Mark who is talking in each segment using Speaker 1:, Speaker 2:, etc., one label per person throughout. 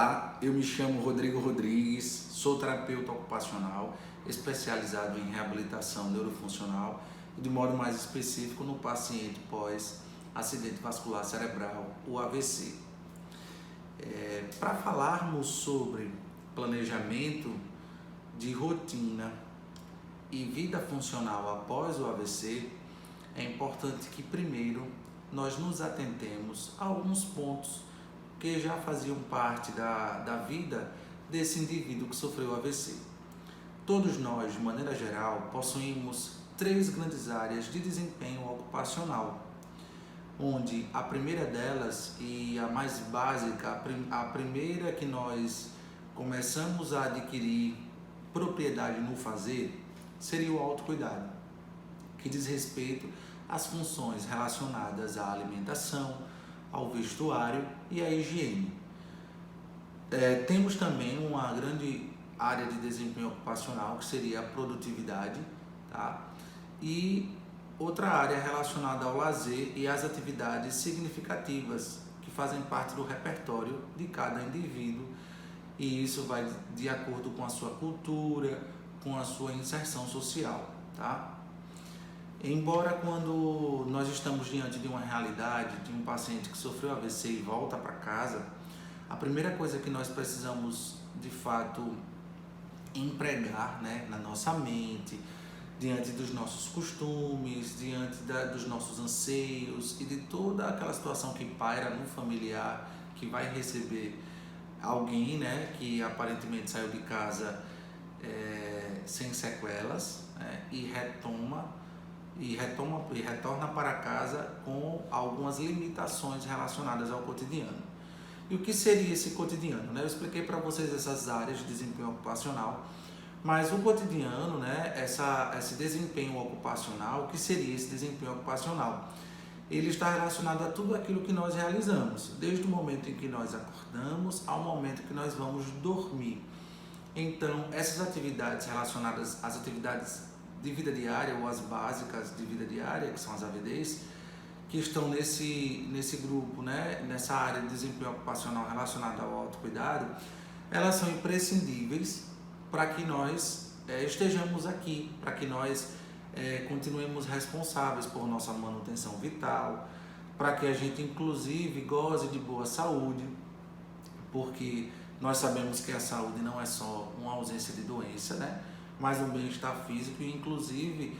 Speaker 1: Olá, eu me chamo Rodrigo Rodrigues, sou terapeuta ocupacional, especializado em reabilitação neurofuncional e de modo mais específico no paciente pós acidente vascular cerebral, o AVC. Para falarmos sobre planejamento de rotina e vida funcional após o AVC, é importante que primeiro nós nos atentemos a alguns pontos que já faziam parte da vida desse indivíduo que sofreu AVC. Todos nós, de maneira geral, possuímos três grandes áreas de desempenho ocupacional, onde a primeira delas e a mais básica, a primeira que nós começamos a adquirir propriedade no fazer, seria o autocuidado, que diz respeito às funções relacionadas à alimentação, ao vestuário e à higiene. Temos também uma grande área de desempenho ocupacional, que seria a produtividade, tá? E outra área relacionada ao lazer e às atividades significativas, que fazem parte do repertório de cada indivíduo, e isso vai de acordo com a sua cultura, com a sua inserção social, tá? Embora quando nós estamos diante de uma realidade de um paciente que sofreu AVC e volta para casa, a primeira coisa que nós precisamos de fato empregar, na nossa mente, diante dos nossos costumes, diante dos nossos anseios e de toda aquela situação que paira no familiar que vai receber alguém, que aparentemente saiu de casa sem sequelas, e retorna para casa com algumas limitações relacionadas ao cotidiano. E o que seria esse cotidiano? Eu expliquei para vocês essas áreas de desempenho ocupacional, mas o cotidiano, esse desempenho ocupacional, o que seria esse desempenho ocupacional? Ele está relacionado a tudo aquilo que nós realizamos, desde o momento em que nós acordamos ao momento que nós vamos dormir. Então, essas atividades relacionadas às atividades de vida diária ou as básicas de vida diária, que são as AVDs, que estão nesse grupo, nessa área de desempenho ocupacional relacionada ao autocuidado, elas são imprescindíveis para que nós estejamos aqui, para que nós continuemos responsáveis por nossa manutenção vital, para que a gente inclusive goze de boa saúde, porque nós sabemos que a saúde não é só uma ausência de doença, mas um bem-estar físico e inclusive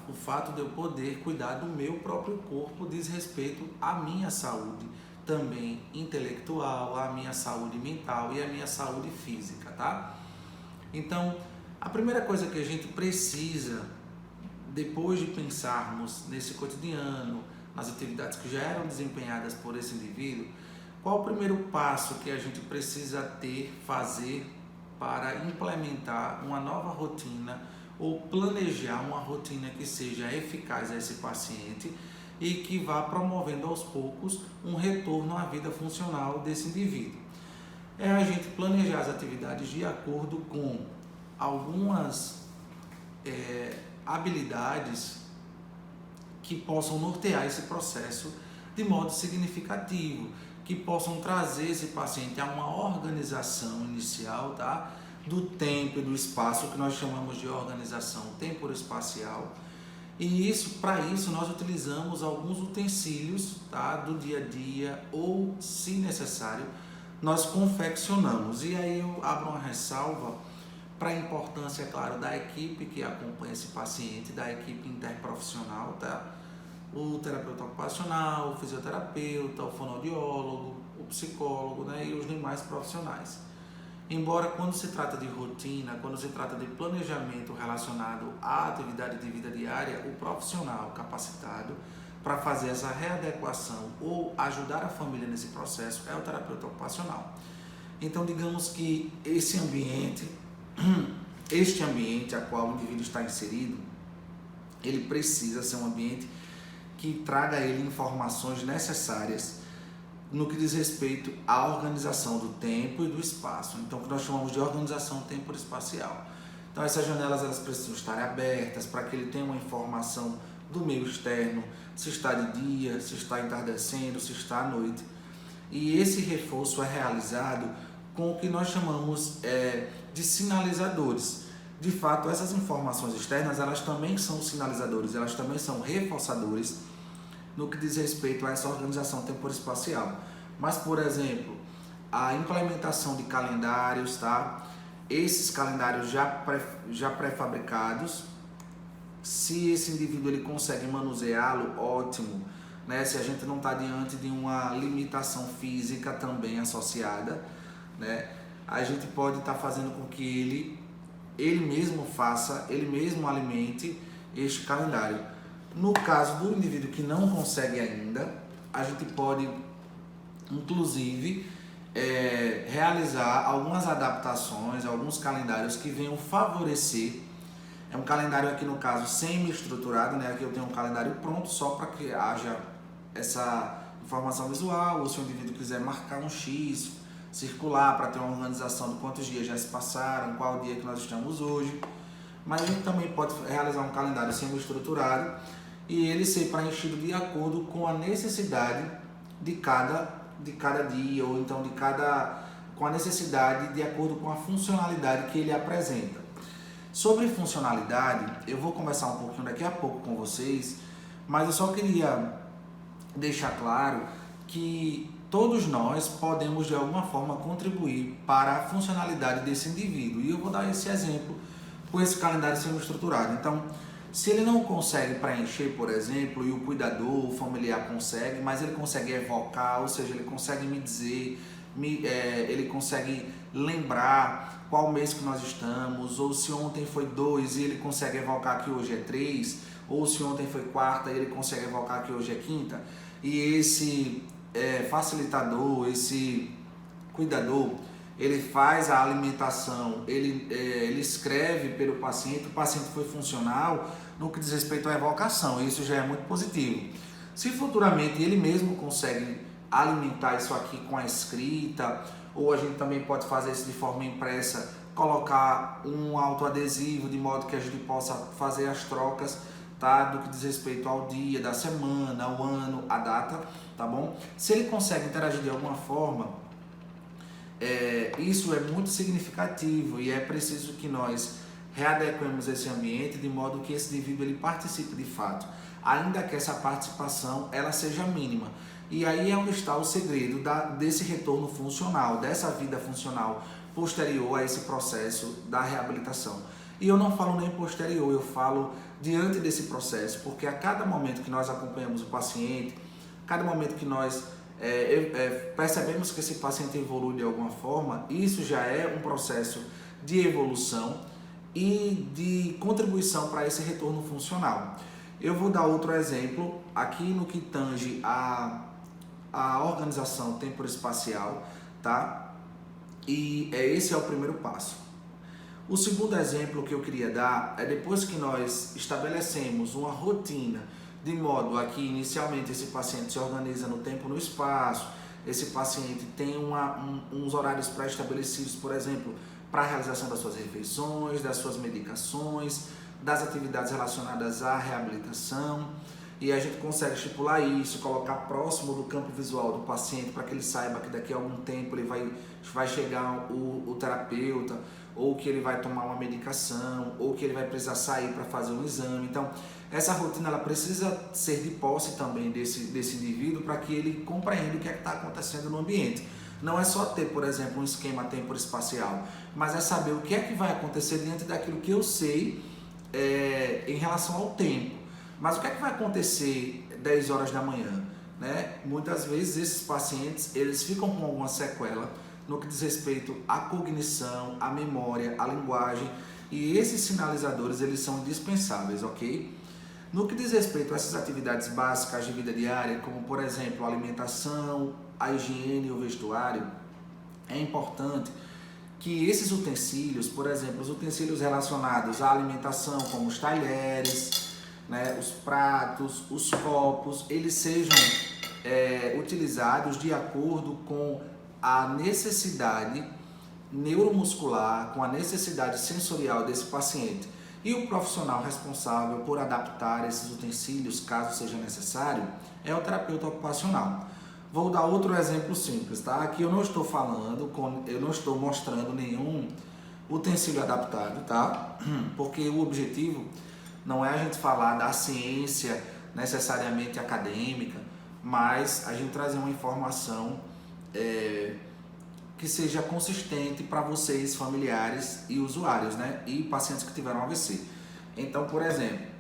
Speaker 1: o fato de eu poder cuidar do meu próprio corpo diz respeito à minha saúde também intelectual, à minha saúde mental e à minha saúde física, tá? Então, a primeira coisa que a gente precisa, depois de pensarmos nesse cotidiano, nas atividades que já eram desempenhadas por esse indivíduo, qual o primeiro passo que a gente precisa fazer para implementar uma nova rotina ou planejar uma rotina que seja eficaz a esse paciente e que vá promovendo aos poucos um retorno à vida funcional desse indivíduo? É a gente planejar as atividades de acordo com algumas habilidades que possam nortear esse processo de modo significativo, que possam trazer esse paciente a uma organização inicial, do tempo e do espaço, que nós chamamos de organização temporoespacial. E para isso nós utilizamos alguns utensílios, do dia a dia, ou, se necessário, nós confeccionamos. E aí eu abro uma ressalva para a importância, claro, da equipe que acompanha esse paciente, da equipe interprofissional, o terapeuta ocupacional, o fisioterapeuta, o fonoaudiólogo, o psicólogo, e os demais profissionais. Embora quando se trata de rotina, quando se trata de planejamento relacionado à atividade de vida diária, o profissional capacitado para fazer essa readequação ou ajudar a família nesse processo é o terapeuta ocupacional. Então, digamos que este ambiente a qual o indivíduo está inserido, ele precisa ser um ambiente que traga a ele informações necessárias no que diz respeito à organização do tempo e do espaço. Então, o que nós chamamos de organização temporoespacial. Então, essas janelas elas precisam estar abertas para que ele tenha uma informação do meio externo, se está de dia, se está entardecendo, se está à noite. E esse reforço é realizado com o que nós chamamos de sinalizadores. De fato, essas informações externas, elas também são sinalizadores, elas também são reforçadores no que diz respeito a essa organização temporoespacial. Mas, por exemplo, a implementação de calendários, tá? Esses calendários já pré-fabricados, se esse indivíduo ele consegue manuseá-lo, ótimo, né? Se a gente não está diante de uma limitação física também associada, né? A gente pode estar fazendo com que ele mesmo faça, ele mesmo alimente este calendário. No caso do indivíduo que não consegue ainda, a gente pode, inclusive, realizar algumas adaptações, alguns calendários que venham favorecer. É um calendário aqui no caso semi-estruturado, né? Aqui eu tenho um calendário pronto só para que haja essa informação visual, ou se o indivíduo quiser marcar um X, circular para ter uma organização de quantos dias já se passaram, qual dia que nós estamos hoje. Mas a gente também pode realizar um calendário semi-estruturado e ele ser preenchido de acordo com a necessidade de cada dia, ou então com a necessidade de acordo com a funcionalidade que ele apresenta. Sobre funcionalidade, eu vou conversar um pouquinho daqui a pouco com vocês, mas eu só queria deixar claro que todos nós podemos de alguma forma contribuir para a funcionalidade desse indivíduo. E eu vou dar esse exemplo com esse calendário semi-estruturado. Então, se ele não consegue preencher, por exemplo, e o cuidador, o familiar consegue, mas ele consegue evocar, ou seja, ele consegue me dizer, ele consegue lembrar qual mês que nós estamos, ou se ontem foi 2 e ele consegue evocar que hoje é 3, ou se ontem foi quarta e ele consegue evocar que hoje é quinta, e esse facilitador, esse cuidador, ele faz a alimentação, ele escreve pelo paciente, o paciente foi funcional no que diz respeito à evocação, isso já é muito positivo. Se futuramente ele mesmo consegue alimentar isso aqui com a escrita, ou a gente também pode fazer isso de forma impressa, colocar um autoadesivo de modo que a gente possa fazer as trocas, tá? Do que diz respeito ao dia, da semana, ao ano, a data, tá bom? Se ele consegue interagir de alguma forma, isso é muito significativo e é preciso que nós readequemos esse ambiente de modo que esse indivíduo ele participe de fato, ainda que essa participação ela seja mínima. E aí é onde está o segredo desse retorno funcional, dessa vida funcional posterior a esse processo da reabilitação. E eu não falo nem posterior, eu falo diante desse processo, porque a cada momento que nós acompanhamos o paciente, cada momento que nós percebemos que esse paciente evolui de alguma forma, isso já é um processo de evolução e de contribuição para esse retorno funcional. Eu vou dar outro exemplo aqui no que tange a organização temporoespacial, tá? E esse é o primeiro passo. O segundo exemplo que eu queria dar é depois que nós estabelecemos uma rotina, de modo a que inicialmente esse paciente se organiza no tempo e no espaço, esse paciente tem uns horários pré-estabelecidos, por exemplo, para a realização das suas refeições, das suas medicações, das atividades relacionadas à reabilitação, e a gente consegue estipular isso, colocar próximo do campo visual do paciente para que ele saiba que daqui a algum tempo ele vai chegar o terapeuta, ou que ele vai tomar uma medicação, ou que ele vai precisar sair para fazer um exame. Então, essa rotina ela precisa ser de posse também desse indivíduo para que ele compreenda o que é que está acontecendo no ambiente. Não é só ter, por exemplo, um esquema temporoespacial, mas é saber o que é que vai acontecer diante daquilo que eu sei em relação ao tempo. Mas o que é que vai acontecer 10 horas da manhã? Né? Muitas vezes esses pacientes eles ficam com alguma sequela no que diz respeito à cognição, à memória, à linguagem, e esses sinalizadores eles são indispensáveis, ok? No que diz respeito a essas atividades básicas de vida diária, como por exemplo a alimentação, a higiene e o vestuário, é importante que esses utensílios, por exemplo, os utensílios relacionados à alimentação, como os talheres, né, os pratos, os copos, eles sejam utilizados de acordo com a necessidade neuromuscular, com a necessidade sensorial desse paciente. E o profissional responsável por adaptar esses utensílios, caso seja necessário, é o terapeuta ocupacional. Vou dar outro exemplo simples, tá? Aqui eu não estou eu não estou mostrando nenhum utensílio adaptado, tá? Porque o objetivo não é a gente falar da ciência necessariamente acadêmica, mas a gente trazer uma informação que seja consistente para vocês, familiares e usuários, né? E pacientes que tiveram AVC. Então, por exemplo,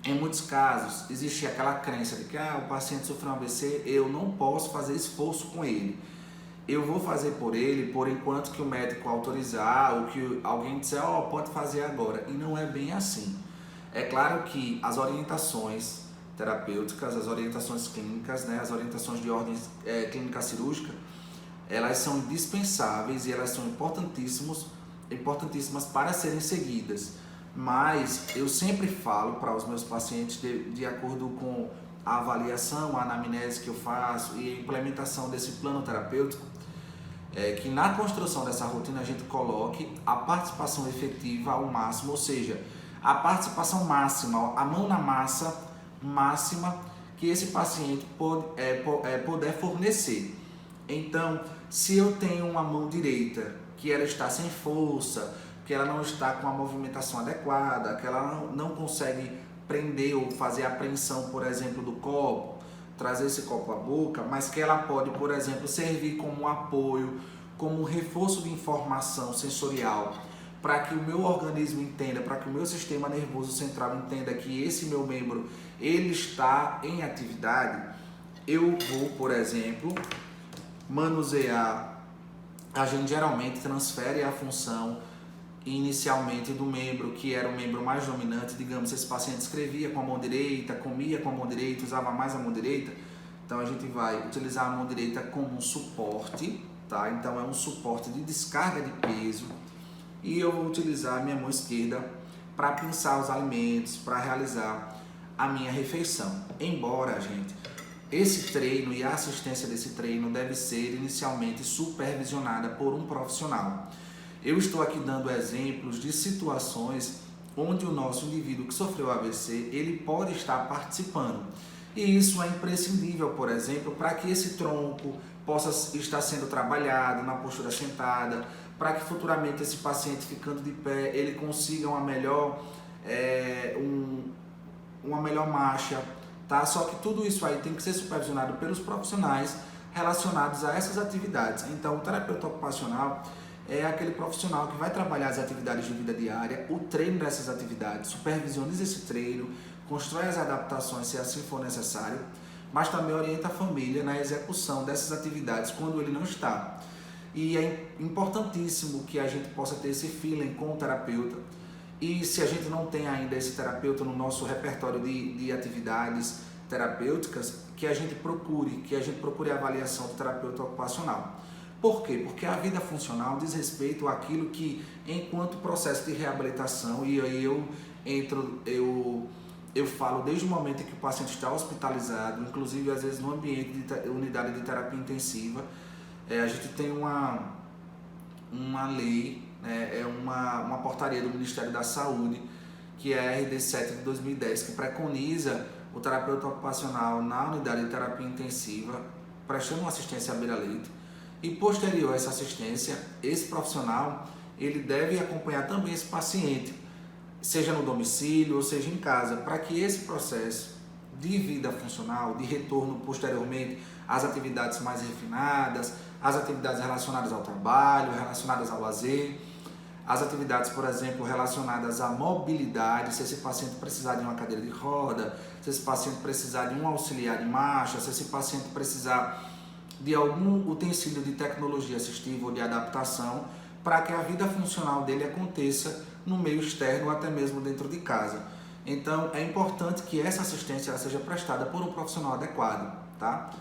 Speaker 1: em muitos casos existe aquela crença de que o paciente sofreu um AVC, eu não posso fazer esforço com ele. Eu vou fazer por ele por enquanto que o médico autorizar ou que alguém disser, pode fazer agora. E não é bem assim. É claro que as orientações terapêuticas, as orientações clínicas, né, as orientações de ordem clínica cirúrgica, elas são indispensáveis e elas são importantíssimas para serem seguidas. Mas eu sempre falo para os meus pacientes, de acordo com a avaliação, a anamnese que eu faço e a implementação desse plano terapêutico, que na construção dessa rotina a gente coloque a participação efetiva ao máximo, ou seja, a participação máxima, a mão na massa máxima que esse paciente puder fornecer. Então, se eu tenho uma mão direita que ela está sem força, que ela não está com a movimentação adequada, que ela não consegue prender ou fazer a apreensão, por exemplo, do copo, trazer esse copo à boca, mas que ela pode, por exemplo, servir como um apoio, como um reforço de informação sensorial, para que o meu organismo entenda, para que o meu sistema nervoso central entenda que esse meu membro, ele está em atividade, eu vou, por exemplo, manusear. A gente geralmente transfere a função inicialmente do membro que era o membro mais dominante, digamos, esse paciente escrevia com a mão direita, comia com a mão direita, usava mais a mão direita, então a gente vai utilizar a mão direita como um suporte, tá? Então é um suporte de descarga de peso, e eu vou utilizar a minha mão esquerda para pinçar os alimentos, para realizar a minha refeição. Embora, gente, esse treino e a assistência desse treino deve ser inicialmente supervisionada por um profissional. Eu estou aqui dando exemplos de situações onde o nosso indivíduo que sofreu AVC, ele pode estar participando. E isso é imprescindível, por exemplo, para que esse tronco possa estar sendo trabalhado na postura sentada, para que futuramente esse paciente ficando de pé, ele consiga uma melhor marcha, tá? Só que tudo isso aí tem que ser supervisionado pelos profissionais relacionados a essas atividades. Então, o terapeuta ocupacional é aquele profissional que vai trabalhar as atividades de vida diária, o treino dessas atividades, supervisioniza esse treino, constrói as adaptações se assim for necessário, mas também orienta a família na execução dessas atividades quando ele não está. E é importantíssimo que a gente possa ter esse feeling com o terapeuta, e se a gente não tem ainda esse terapeuta no nosso repertório de atividades terapêuticas, que a gente procure a avaliação do terapeuta ocupacional. Por quê? Porque a vida funcional diz respeito àquilo que, enquanto processo de reabilitação, e aí eu falo desde o momento em que o paciente está hospitalizado, inclusive às vezes no ambiente de unidade de terapia intensiva, a gente tem uma lei, uma portaria do Ministério da Saúde, que é a RD 7 de 2010, que preconiza o terapeuta ocupacional na unidade de terapia intensiva, prestando uma assistência à beira-leito. E posterior a essa assistência, esse profissional, ele deve acompanhar também esse paciente, seja no domicílio ou seja em casa, para que esse processo de vida funcional, de retorno posteriormente às atividades mais refinadas, às atividades relacionadas ao trabalho, relacionadas ao lazer, as atividades, por exemplo, relacionadas à mobilidade, se esse paciente precisar de uma cadeira de roda, se esse paciente precisar de um auxiliar de marcha, se esse paciente precisar de algum utensílio de tecnologia assistiva ou de adaptação, para que a vida funcional dele aconteça no meio externo ou até mesmo dentro de casa. Então é importante que essa assistência seja prestada por um profissional adequado, tá?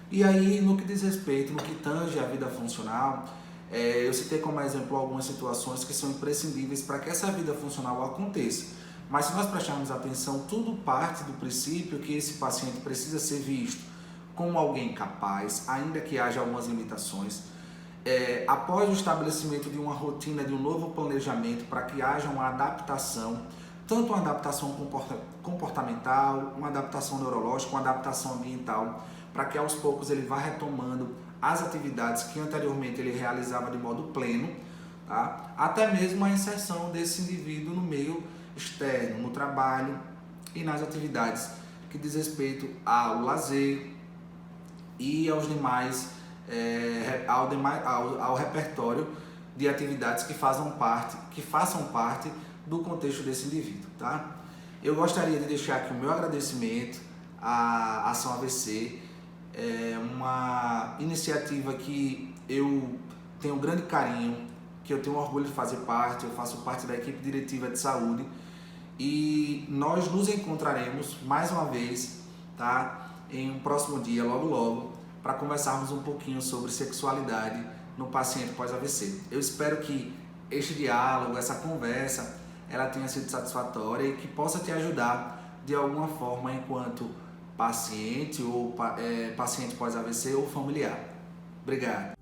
Speaker 1: E aí, no que diz respeito, no que tange a vida funcional, eu citei como exemplo algumas situações que são imprescindíveis para que essa vida funcional aconteça. Mas se nós prestarmos atenção, tudo parte do princípio que esse paciente precisa ser visto como alguém capaz, ainda que haja algumas limitações, após o estabelecimento de uma rotina, de um novo planejamento, para que haja uma adaptação, tanto uma adaptação comportamental, uma adaptação neurológica, uma adaptação ambiental, para que aos poucos ele vá retomando as atividades que anteriormente ele realizava de modo pleno, tá? Até mesmo a inserção desse indivíduo no meio externo, no trabalho e nas atividades que diz respeito ao lazer e aos demais, ao repertório de atividades que façam parte do contexto desse indivíduo, tá? Eu gostaria de deixar aqui o meu agradecimento à Ação AVC, uma iniciativa que eu tenho um grande carinho, que eu tenho orgulho de fazer parte. Eu faço parte da equipe diretiva de saúde e nós nos encontraremos mais uma vez, tá? Em um próximo dia, logo logo, para conversarmos um pouquinho sobre sexualidade no paciente pós-AVC. Eu espero que este diálogo, essa conversa, ela tenha sido satisfatória e que possa te ajudar de alguma forma enquanto paciente ou paciente pós-AVC ou familiar. Obrigado.